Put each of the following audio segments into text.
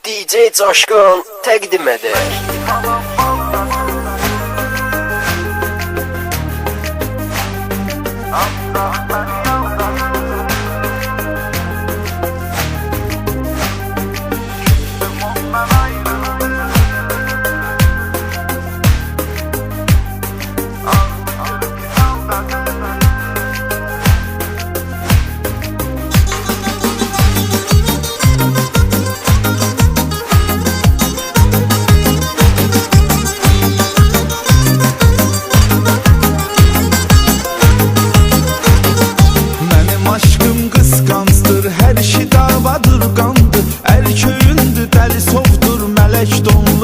DJ Coşkun təqdim edir.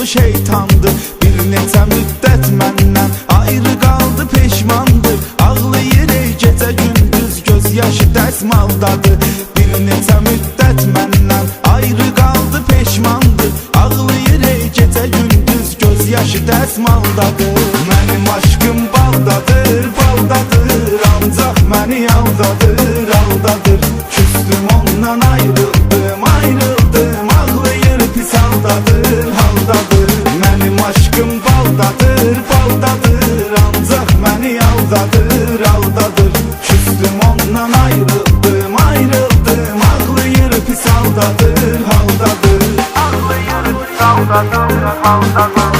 Şeytandır, bir neçə müddət məndən ayrı qaldı, peşmandır. Ağlayır ey gecə gündüz, göz yaşı dəsmaldadır. Bir neçə müddət məndən ayrı qaldı, peşmandır. Ağlayır ey gecə gündüz, göz yaşı dəsmaldadır. Mənim aşkım baldadır, baldadır, ancaq məni aldadır, aldadır. Küstüm ondan ayrıldım, ayrıldım, ağlayır pis haldadır, haldadır. Mənim aşkım baldadır, baldadır, ancaq məni aldadır, aldadır. Küstüm ondan ayrıldım, ayrıldım, ağlayır pis haldadır, haldadır. Ağlayır pis haldadır, haldadır.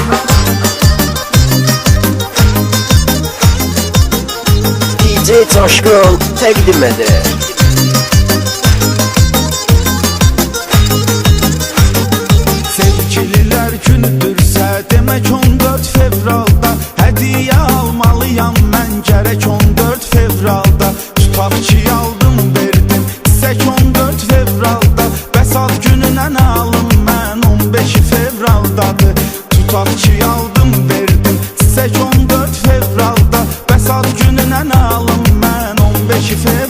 DJ Coşkun təqdim edir. Sevgililər günüdürsə, demək 14 fevralda hədiyyə almalıyam mən gərək 14 fevralda. Tutaq ki aldım verdim, desək 14 fevralda. Bəs ad gününə nə alım mən 15 fevraldadır. Tutaq ki aldım